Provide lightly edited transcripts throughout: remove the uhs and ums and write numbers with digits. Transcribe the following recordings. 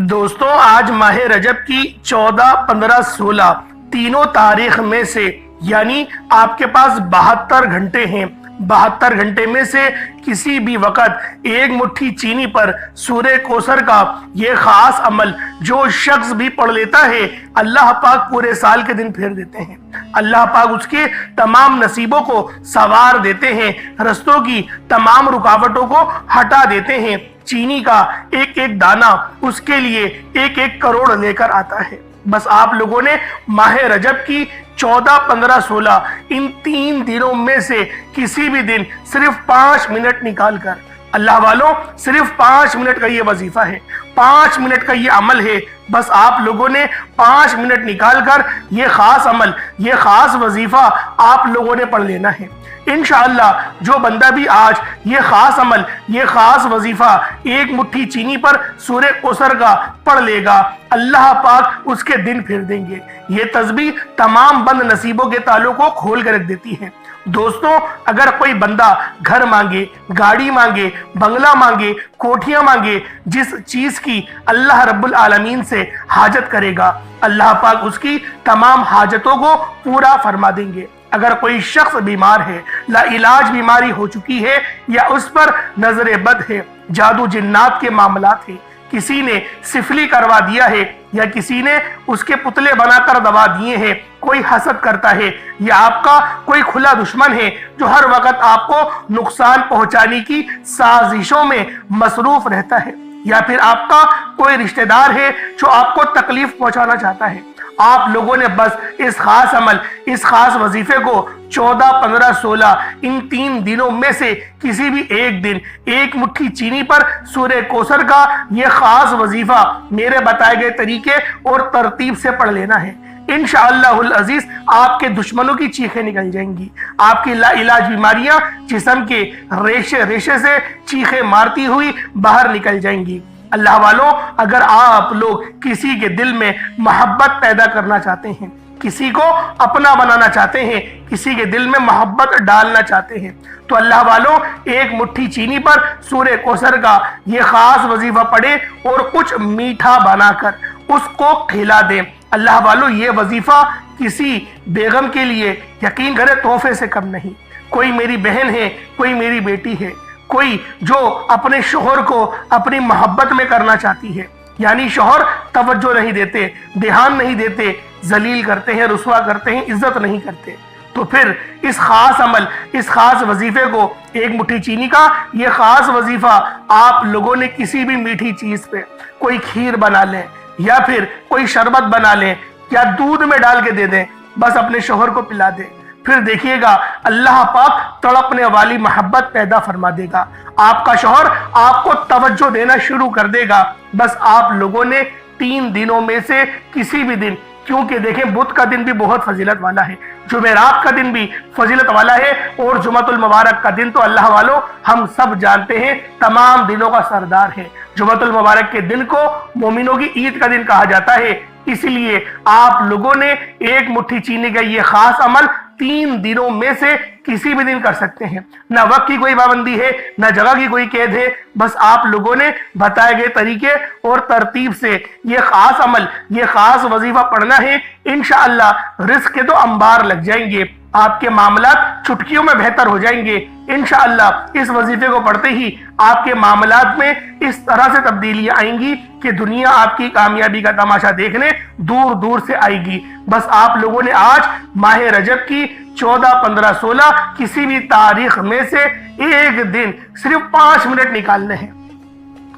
دوستوں آج ماہ رجب کی 14، 15، 16 تینوں تاریخ میں سے یعنی آپ کے پاس 72 گھنٹے ہیں۔ 72 گھنٹے میں سے کسی بھی وقت ایک مٹھی چینی پر سورہ کوثر کا یہ خاص عمل جو شخص بھی پڑھ لیتا ہے، اللہ پاک پورے سال کے دن پھیر دیتے ہیں۔ اللہ پاک اس کے تمام نصیبوں کو سنوار دیتے ہیں، رستوں کی تمام رکاوٹوں کو ہٹا دیتے ہیں۔ چینی کا ایک ایک دانہ اس کے لیے ایک ایک کروڑ لے کر آتا ہے۔ بس آپ لوگوں نے ماہ رجب کی 14، 15، 16 ان 3 دنوں میں سے کسی بھی دن صرف 5 منٹ نکال کر، اللہ والوں صرف 5 منٹ کا یہ وظیفہ ہے، 5 منٹ کا یہ عمل ہے، بس آپ لوگوں نے 5 منٹ نکال کر یہ خاص عمل، یہ خاص وظیفہ آپ لوگوں نے پڑھ لینا ہے۔ انشاءاللہ جو بندہ بھی آج یہ خاص عمل، یہ خاص وظیفہ ایک مٹھی چینی پر سورہ کوثر کا پڑھ لے گا، اللہ پاک اس کے دن پھیر دیں گے۔ یہ تسبیح تمام بند نصیبوں کے تالوں کو کھول کر رکھ دیتی ہے۔ دوستوں اگر کوئی بندہ گھر مانگے، گاڑی مانگے، بنگلہ مانگے، کوٹھیاں مانگے، جس چیز کی اللہ رب العالمین سے حاجت کرے گا، اللہ پاک اس کی تمام حاجتوں کو پورا فرما دیں گے۔ اگر کوئی شخص بیمار ہے، لا علاج بیماری ہو چکی ہے، یا اس پر نظر بد ہے، جادو جنات کے معاملات ہیں، کسی نے سفلی کروا دیا ہے، یا کسی نے اس کے پتلے بنا کر دبا دیے ہیں، کوئی حسد کرتا ہے، یا آپ کا کوئی کھلا دشمن ہے جو ہر وقت آپ کو نقصان پہنچانے کی سازشوں میں مصروف رہتا ہے، یا پھر آپ کا کوئی رشتہ دار ہے جو آپ کو تکلیف پہنچانا چاہتا ہے، آپ لوگوں نے بس اس خاص عمل، اس خاص وظیفے کو 14، 15، 16 ان 3 دنوں میں سے کسی بھی ایک دن ایک مٹھی چینی پر سورہ کوثر کا یہ خاص وظیفہ میرے بتائے گئے طریقے اور ترتیب سے پڑھ لینا ہے۔ انشاءاللہ العزیز آپ کے دشمنوں کی چیخیں نکل جائیں گی، آپ کی لا علاج بیماریاں جسم کے ریشے ریشے سے چیخیں مارتی ہوئی باہر نکل جائیں گی۔ اللہ والوں اگر آپ لوگ کسی کے دل میں محبت پیدا کرنا چاہتے ہیں، کسی کو اپنا بنانا چاہتے ہیں، کسی کے دل میں محبت ڈالنا چاہتے ہیں، تو اللہ والوں ایک مٹھی چینی پر سورہ کوثر کا یہ خاص وظیفہ پڑھیں اور کچھ میٹھا بنا کر اس کو کھلا دیں۔ اللہ والوں یہ وظیفہ کسی بیگم کے لیے یقین کرے تحفے سے کم نہیں۔ کوئی میری بہن ہے، کوئی میری بیٹی ہے، کوئی جو اپنے شوہر کو اپنی محبت میں کرنا چاہتی ہے، یعنی شوہر توجہ نہیں دیتے، دھیان نہیں دیتے، ذلیل کرتے ہیں، رسوا کرتے ہیں، عزت نہیں کرتے، تو پھر اس خاص عمل، اس خاص وظیفے کو، ایک مٹھی چینی کا یہ خاص وظیفہ آپ لوگوں نے کسی بھی میٹھی چیز پہ کوئی کھیر بنا لیں، یا پھر کوئی شربت بنا لیں، یا دودھ میں ڈال کے دے دیں، بس اپنے شوہر کو پلا دیں، پھر دیکھیے گا اللہ پاک تڑپنے والی محبت پیدا فرما دے گا، آپ کا شوہر آپ کو توجہ دینا شروع کر دے گا۔ بس آپ لوگوں نے 3 دنوں میں سے کسی بھی دن، کیونکہ دیکھیں بدھ کا دن بھی بہت فضیلت والا ہے، جمعرات کا دن بھی فضیلت والا ہے، اور جمعۃ المبارک کا دن تو اللہ والوں ہم سب جانتے ہیں تمام دنوں کا سردار ہے۔ جمعۃ المبارک کے دن کو مومنوں کی عید کا دن کہا جاتا ہے، اس لیے آپ لوگوں نے ایک مٹھی چینی کا یہ خاص عمل 3 دنوں میں سے کسی بھی دن کر سکتے ہیں۔ نہ وقت کی کوئی پابندی ہے، نہ جگہ کی کوئی قید ہے، بس آپ لوگوں نے بتائے گئے طریقے اور ترتیب سے یہ خاص عمل، یہ خاص وظیفہ پڑھنا ہے۔ انشاءاللہ رزق کے تو انبار لگ جائیں گے، آپ کے معاملات چٹکیوں میں بہتر ہو جائیں گے۔ انشاءاللہ اس وظیفے کو پڑھتے ہی آپ کے معاملات میں اس طرح سے تبدیلیاں آئیں گی کہ دنیا آپ کی کامیابی کا تماشا دیکھنے دور دور سے آئے گی۔ بس آپ لوگوں نے آج ماہ رجب کی 14، 15، 16 کسی بھی تاریخ میں سے ایک دن صرف 5 منٹ نکالنے ہیں۔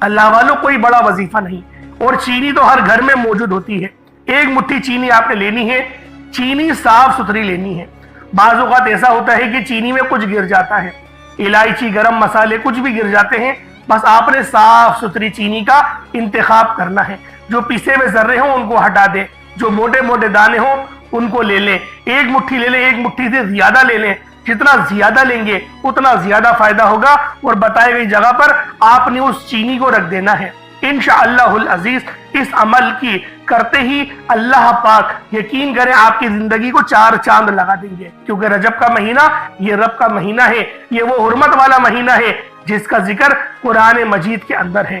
اللہ والوں کوئی بڑا وظیفہ نہیں، اور چینی تو ہر گھر میں موجود ہوتی ہے۔ ایک مٹھی چینی آپ نے لینی ہے، چینی صاف ستھری لینی ہے۔ بعض اوقات ایسا ہوتا ہے کہ چینی میں کچھ گر جاتا ہے، الائچی، گرم مسالے کچھ بھی گر جاتے ہیں، بس آپ نے صاف ستھری چینی کا انتخاب کرنا ہے۔ جو پیسے ہوئے ذرے ہوں ان کو ہٹا دیں، جو موٹے موٹے دانے ہوں ان کو لے لیں، ایک مٹھی لے لیں، ایک مٹھی سے زیادہ لے لیں، جتنا زیادہ لیں گے اتنا زیادہ فائدہ ہوگا، اور بتائی گئی جگہ پر آپ نے اس چینی کو رکھ دینا ہے۔ انشاءاللہ العزیز اس عمل کی کرتے ہی اللہ پاک یقین کریں آپ کی زندگی کو 4 چاند لگا دیں گے، کیونکہ رجب کا مہینہ یہ رب کا مہینہ ہے، یہ وہ حرمت والا مہینہ ہے جس کا ذکر قرآن مجید کے اندر ہے۔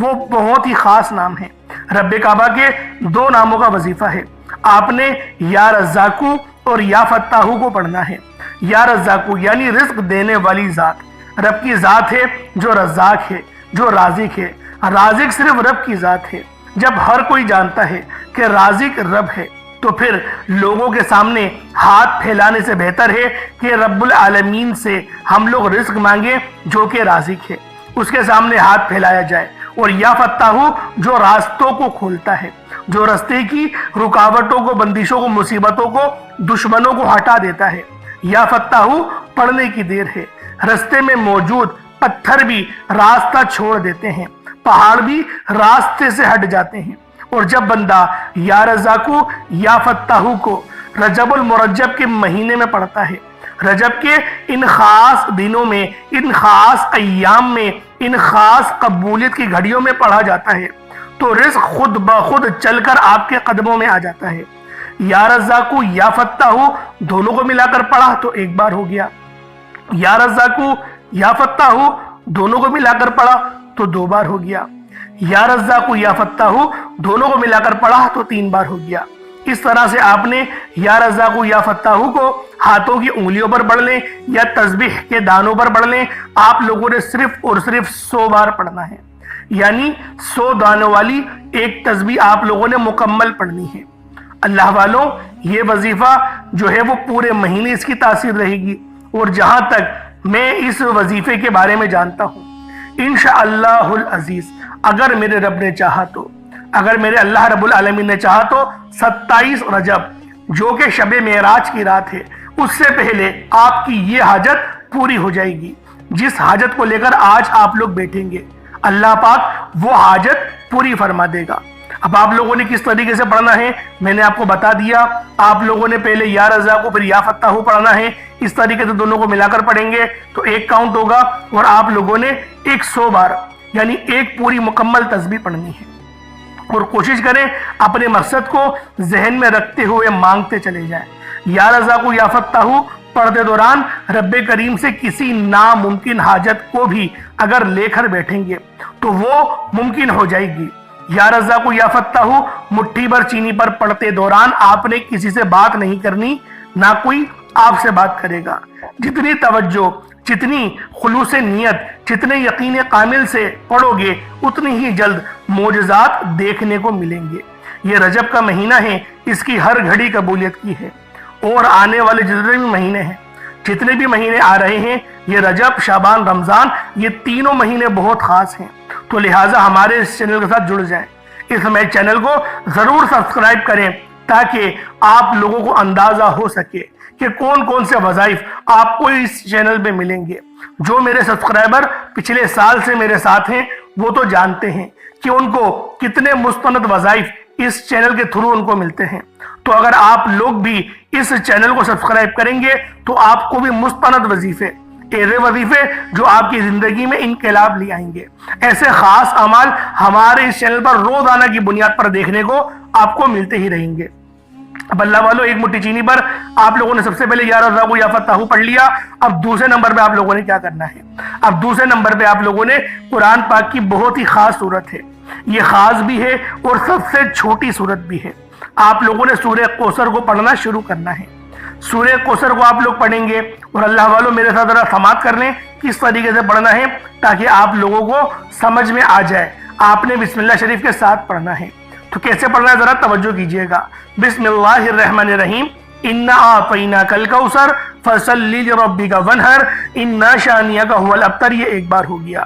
وہ بہت ہی خاص نام ہے۔ رب کعبہ کے دو ناموں کا وظیفہ ہے، آپ نے یا رزاقو اور یا فتاحو کو پڑھنا ہے۔ یا رزاقو یعنی رزق دینے والی ذات، رب کی ذات ہے جو رزاق ہے، جو رازق ہے۔ رازق صرف رب کی ذات ہے۔ جب ہر کوئی جانتا ہے کہ رازق رب ہے تو پھر لوگوں کے سامنے ہاتھ پھیلانے سے بہتر ہے کہ رب العالمین سے ہم لوگ رزق مانگیں جو کہ رازق ہے، اس کے سامنے ہاتھ پھیلایا جائے۔ اور یا فتاحو جو راستوں کو کھولتا ہے، جو راستے کی رکاوٹوں کو، بندشوں کو، مصیبتوں کو، دشمنوں کو ہٹا دیتا ہے۔ یا فتاحو پڑھنے کی دیر ہے، راستے میں موجود پتھر بھی راستہ چھوڑ دیتے ہیں، پہاڑ بھی راستے سے ہٹ جاتے ہیں۔ اور جب بندہ یا رزاقو یا فتاحو کو رجب المرجب کے مہینے میں پڑھتا ہے، رجب کے ان خاص دنوں میں، ان خاص ایام میں، ان خاص قبولیت کی گھڑیوں میں پڑھا جاتا ہے تو رزق خود بخود چل کر آپ کے قدموں میں آ جاتا ہے۔ یا رزاقو یا فتاحو دونوں کو ملا کر پڑھا تو ایک بار ہو گیا، یا رزاقو یا فتاحو دونوں کو ملا کر پڑھا تو دو بار ہو گیا، یا رزاقو یا فتاحو دونوں کو ملا کر پڑھا تو تین بار ہو گیا۔ اس طرح سے آپ نے یا رزاقو یا فتاحو کو ہاتھوں کی انگلیوں پر پڑھ لیں یا تسبیح کے دانوں پر پڑھ لیں، آپ لوگوں نے صرف اور صرف 100 بار پڑھنا ہے، یعنی 100 دانوں والی ایک تسبیح آپ لوگوں نے مکمل پڑھنی ہے۔ اللہ والوں، یہ وظیفہ جو ہے وہ پورے مہینے اس کی تاثیر رہے گی، اور جہاں تک میں اس وظیفے کے بارے میں جانتا ہوں، انشاءاللہ العزیز اگر میرے رب نے چاہا تو، اگر میرے اللہ رب العالمین نے چاہا تو 27 رجب جو کہ شب معراج کی رات ہے، اس سے پہلے آپ کی یہ حاجت پوری ہو جائے گی۔ جس حاجت کو لے کر آج آپ لوگ بیٹھیں گے، اللہ پاک وہ حاجت پوری فرما دے گا۔ اب آپ لوگوں نے کس طریقے سے پڑھنا ہے میں نے آپ کو بتا دیا۔ آپ لوگوں نے پہلے یا رزاقو پھر یا فتاحو پڑھنا ہے، اس طریقے سے دونوں کو ملا کر پڑھیں گے تو ایک کاؤنٹ ہوگا، اور آپ لوگوں نے 100 بار یعنی ایک پوری مکمل تسبیح پڑھنی ہے۔ اور کوشش کریں اپنے مقصد کو ذہن میں رکھتے ہوئے مانگتے چلے جائیں۔ یا رزاقو یا فتاحو پڑھتے دوران رب کریم سے کسی ناممکن حاجت کو بھی اگر لے کر بیٹھیں گے تو وہ ممکن ہو جائے گی۔ یا رزاقو یا فتاحو مٹھی بھر چینی پر پڑھتے دوران آپ نے کسی سے بات نہیں کرنی، نہ کوئی آپ سے بات کرے گا۔ جتنی توجہ، جتنی خلوص نیت، جتنے یقین کامل سے پڑھو گے اتنی ہی جلد معجزات دیکھنے کو ملیں گے۔ یہ رجب کا مہینہ ہے، اس کی ہر گھڑی قبولیت کی ہے، اور آنے والے جتنے بھی مہینے ہیں، جتنے بھی مہینے آ رہے ہیں، یہ رجب، شعبان، رمضان، یہ تینوں مہینے بہت خاص ہیں، تو لہٰذا ہمارے اس چینل کے ساتھ جڑ جائیں۔ اس میں چینل کو ضرور سبسکرائب کریں تاکہ آپ لوگوں کو اندازہ ہو سکے کہ کون کون سے وظائف آپ کو اس چینل پہ ملیں گے۔ جو میرے سبسکرائبر پچھلے سال سے میرے ساتھ ہیں وہ تو جانتے ہیں کہ ان کو کتنے مستند وظائف اس چینل کے تھرو ان کو ملتے ہیں، تو اگر آپ لوگ بھی اس چینل کو سبسکرائب کریں گے تو آپ کو بھی مستند وظیفے، ایسے وظیفے جو آپ کی زندگی میں انقلاب لے آئیں گے، ایسے خاص اعمال ہمارے اس چینل پر روزانہ کی بنیاد پر دیکھنے کو آپ کو ملتے ہی رہیں گے۔ اب اللہ والوں، ایک مٹھی چینی پر آپ لوگوں نے سب سے پہلے یا رزاقو یا فتاحو پڑھ لیا۔ اب دوسرے نمبر پہ آپ لوگوں نے کیا کرنا ہے؟ اب دوسرے نمبر پہ آپ لوگوں نے قرآن پاک کی بہت ہی خاص صورت ہے، یہ خاص بھی ہے اور سب سے چھوٹی صورت بھی ہے۔ آپ لوگوں نے سورہ کوثر کو پڑھنا شروع کرنا ہے۔ سورہ کوثر کو آپ لوگ پڑھیں گے، اور اللہ والوں میرے ساتھ ذرا سماعت کر لیں کس طریقے سے پڑھنا ہے تاکہ آپ لوگوں کو سمجھ میں آ جائے۔ آپ نے بسم اللہ شریف کے ساتھ پڑھنا ہے، تو کیسے پڑھنا ہے ذرا توجہ کیجئے گا۔ بسم اللہ الرحمن الرحیم، انا اعطیناک الکوثر فصلی لربک وانحر انا شانئک هو الابتر، یہ ایک بار ہو گیا۔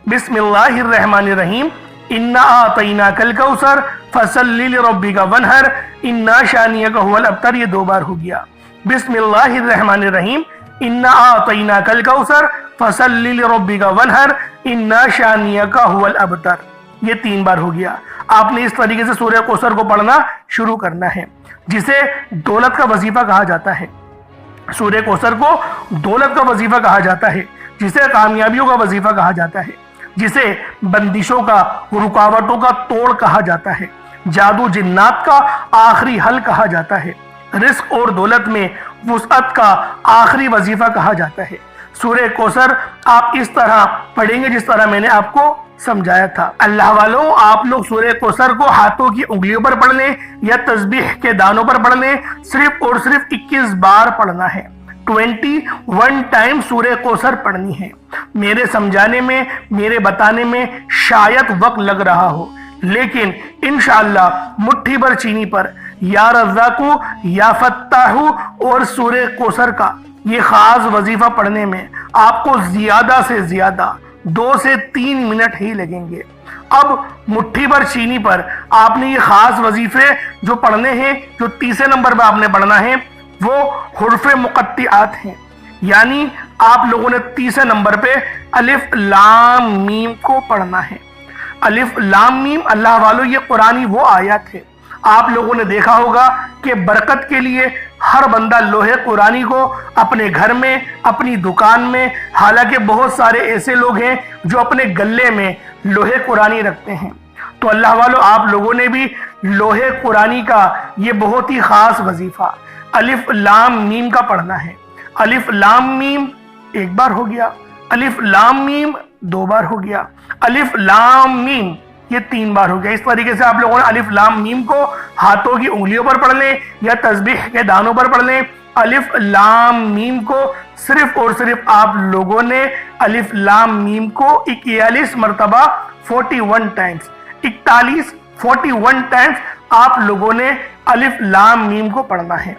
بسم اللہ الرحمن الرحیم، انا اعطیناک الکوثر فصلی لربک وانحر انا شانئک هو الابتر، یہ دو بار ہو گیا۔ بسم اللہ الرحمن الرحیم، انا اعطیناک الکوثر فصلی لربک وانحر انا شانئک هو الابتر، یہ تین بار ہو گیا۔ آپ نے اس طریقے سے سورہ کوثر کو پڑھنا شروع کرنا ہے، جسے دولت کا وظیفہ کہا جاتا ہے۔ سورہ کوثر کو دولت کا وظیفہ کہا جاتا ہے، جسے کامیابیوں کا وظیفہ کہا جاتا ہے، جسے بندشوں کا، رکاوٹوں کا توڑ کہا جاتا ہے، جادو جنات کا آخری حل کہا جاتا ہے، رزق اور دولت میں وسعت کا آخری وظیفہ کہا جاتا ہے۔ سورہ کوثر آپ اس طرح پڑھیں گے جس طرح میں نے آپ کو سمجھایا تھا۔ اللہ والوں، آپ لوگ سورہ کوثر کو ہاتھوں کی انگلیوں پر پڑھ لیں یا تسبیح کے دانوں پر پڑھ لیں، صرف اور صرف 21 بار پڑھنا ہے، 21 ٹائم سورہ کوثر پڑھنی ہے۔ میرے سمجھانے میں، میرے بتانے میں شاید وقت لگ رہا ہو، لیکن انشاءاللہ مٹھی بھر چینی پر یا رزاقو یا فتاحو اور سورہ کوثر کا یہ خاص وظیفہ پڑھنے میں آپ کو زیادہ سے زیادہ 2 سے 3 منٹ ہی لگیں گے۔ اب مٹھی بھر چینی پر آپ نے یہ خاص وظیفے جو پڑھنے ہیں، جو تیسرے نمبر پہ آپ نے پڑھنا ہے، وہ حروف مقطعات ہیں، یعنی آپ لوگوں نے تیسرے نمبر پہ الف لام میم کو پڑھنا ہے۔ الف لام میم اللہ والوں یہ قرآنی وہ آیات ہے، آپ لوگوں نے دیکھا ہوگا کہ برکت کے لیے ہر بندہ لوہے قرآنی کو اپنے گھر میں، اپنی دکان میں، حالانکہ بہت سارے ایسے لوگ ہیں جو اپنے گلے میں لوہے قرآنی رکھتے ہیں، تو اللہ والوں آپ لوگوں نے بھی لوہے قرآنی کا یہ بہت ہی خاص وظیفہ الف لام میم کا پڑھنا ہے۔ الف لام میم ایک بار ہو گیا، الف لام میم 2 بار ہو گیا، الف لام میم یہ 3 بار ہو گیا۔ اس طریقے سے آپ لوگوں نے الف لام میم کو ہاتھوں کی انگلیوں پر پڑھ لیں یا تسبیح کے دانوں پر پڑھ لیں۔ الف لام میم کو صرف اور صرف آپ لوگوں نے الف لام میم کو 41 مرتبہ 41 ٹائمز 41 ٹائمز آپ لوگوں نے الف لام میم کو پڑھنا ہے۔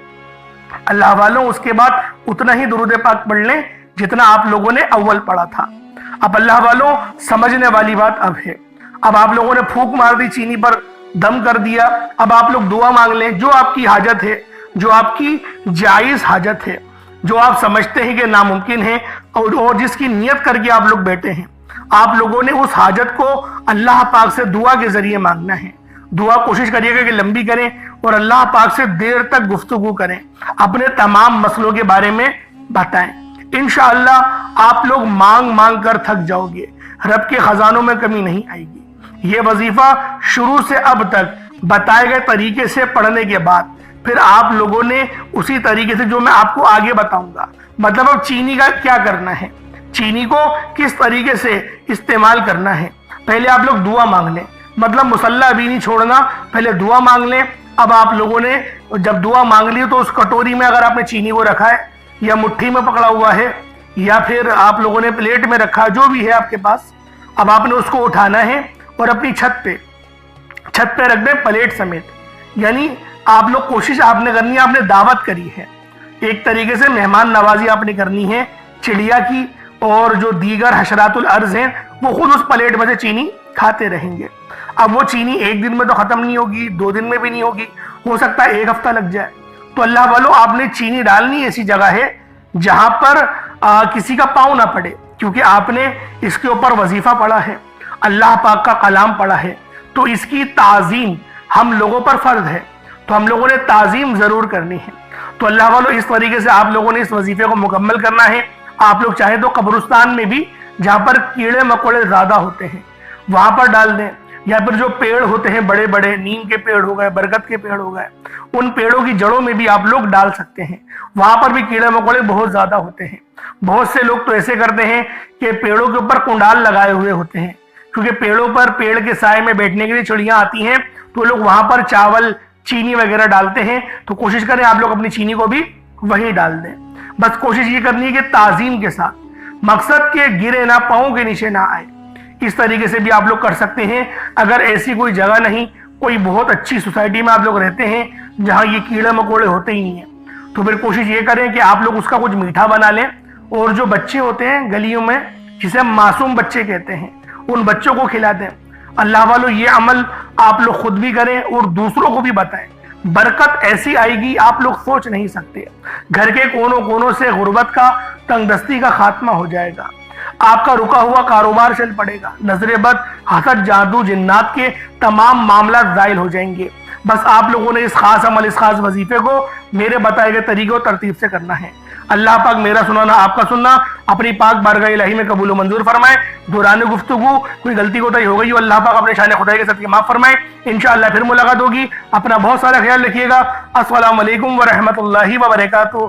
اللہ والوں اس کے بعد اتنا ہی درود پاک پڑھ لیں جتنا آپ لوگوں نے اول پڑھا تھا۔ اب اللہ والوں سمجھنے والی بات اب ہے، اب آپ لوگوں نے پھونک مار دی، چینی پر دم کر دیا، اب آپ لوگ دعا مانگ لیں جو آپ کی حاجت ہے، جو آپ کی جائز حاجت ہے، جو آپ سمجھتے ہیں کہ ناممکن ہے اور جس کی نیت کر کے آپ لوگ بیٹھے ہیں، آپ لوگوں نے اس حاجت کو اللہ پاک سے دعا کے ذریعے مانگنا ہے۔ دعا کوشش کریے گا کہ لمبی کریں اور اللہ پاک سے دیر تک گفتگو کریں، اپنے تمام مسئلوں کے بارے میں بتائیں۔ انشاءاللہ آپ لوگ مانگ مانگ کر تھک جاؤ گے، رب کے خزانوں میں کمی نہیں آئے گی۔ یہ وظیفہ شروع سے اب تک بتائے گئے طریقے سے پڑھنے کے بعد پھر آپ لوگوں نے اسی طریقے سے جو میں آپ کو آگے بتاؤں گا، مطلب اب چینی کا کیا کرنا ہے، چینی کو کس طریقے سے استعمال کرنا ہے، پہلے آپ لوگ دعا مانگ لیں، مطلب مسلح ابھی نہیں چھوڑنا، پہلے دعا مانگ لیں۔ اب آپ لوگوں نے جب دعا مانگ لی تو اس کٹوری میں اگر آپ نے چینی کو رکھا ہے یا مٹھی میں پکڑا ہوا ہے یا پھر آپ لوگوں نے پلیٹ میں رکھا، جو بھی ہے آپ کے پاس، اب آپ نے اس کو اٹھانا ہے اور اپنی چھت پہ رکھ دیں پلیٹ سمیت، یعنی آپ لوگ کوشش آپ نے کرنی ہے، آپ نے دعوت کری ہے، ایک طریقے سے مہمان نوازی آپ نے کرنی ہے چڑیا کی، اور جو دیگر حشرات الارض ہیں وہ خود اس پلیٹ میں سے چینی کھاتے رہیں گے۔ اب وہ چینی ایک دن میں تو ختم نہیں ہوگی، 2 دن میں بھی نہیں ہوگی، ہو سکتا ہے 1 ہفتہ لگ جائے۔ تو اللہ والوں آپ نے چینی ڈالنی ایسی جگہ ہے جہاں پر کسی کا پاؤں نہ پڑے، کیونکہ آپ نے اس کے اوپر وظیفہ پڑھا ہے، اللہ پاک کا کلام پڑھا ہے، تو اس کی تعظیم ہم لوگوں پر فرض ہے، تو ہم لوگوں نے تعظیم ضرور کرنی ہے۔ تو اللہ والوں اس طریقے سے آپ لوگوں نے اس وظیفے کو مکمل کرنا ہے۔ آپ لوگ چاہیں تو قبرستان میں بھی جہاں پر کیڑے مکوڑے زیادہ ہوتے ہیں وہاں پر ڈال دیں، یا پھر جو پیڑ ہوتے ہیں بڑے بڑے، نیم کے پیڑ ہو گئے، برگد کے پیڑ ہو گئے، ان پیڑوں کی جڑوں میں بھی آپ لوگ ڈال سکتے ہیں، وہاں پر بھی کیڑے مکوڑے بہت زیادہ ہوتے ہیں۔ بہت سے لوگ تو ایسے کرتے ہیں کہ پیڑوں کے اوپر کنڈال لگائے ہوئے ہوتے ہیں، کیونکہ پیڑوں پر پیڑ کے سائے میں بیٹھنے کے لیے چڑیاں آتی ہیں، تو لوگ وہاں پر چاول چینی وغیرہ ڈالتے ہیں۔ تو کوشش کریں آپ لوگ اپنی چینی کو بھی وہیں ڈال دیں، بس کوشش یہ کرنی ہے کہ تعظیم کے ساتھ، مقصد کہ گرے نہ، پاؤں کے نیچے نہ آئے، اس طریقے سے بھی آپ لوگ کر سکتے ہیں۔ اگر ایسی کوئی جگہ نہیں، کوئی بہت اچھی سوسائٹی میں آپ لوگ رہتے ہیں جہاں یہ کیڑے مکوڑے ہوتے ہی نہیں ہیں، تو پھر کوشش یہ کریں کہ آپ لوگ اس کا کچھ میٹھا بنا لیں، اور جو بچے ہوتے ہیں گلیوں میں جسے ہم معصوم بچے کہتے ہیں، ان بچوں کو کھلا دیں۔ اللہ والو یہ عمل آپ لوگ خود بھی کریں اور دوسروں کو بھی بتائیں، برکت ایسی آئے گی آپ لوگ سوچ نہیں سکتے۔ گھر کے کونوں کونوں سے غربت کا، تنگ دستی کا خاتمہ ہو جائے گا، آپ کا رکا ہوا کاروبار چل پڑے گا، نظر بد، حسد، جادو، جنات کے تمام معاملات زائل ہو جائیں گے۔ بس آپ لوگوں نے اس خاص عمل، اس خاص وظیفے کو میرے بتائے گئے طریقے اور ترتیب سے کرنا ہے۔ اللہ پاک میرا سنانا، آپ کا سننا اپنی پاک بارگاہ الہی میں قبول و منظور فرمائے۔ دوران گفتگو کوئی غلطی کوتاہی ہو گئی ہو، اللہ پاک اپنے شان خدائی کے ساتھ معاف فرمائے۔ انشاءاللہ پھر ملاقات ہوگی، اپنا بہت سارا خیال رکھیے گا۔ السلام علیکم ورحمۃ اللہ وبرکاتہ۔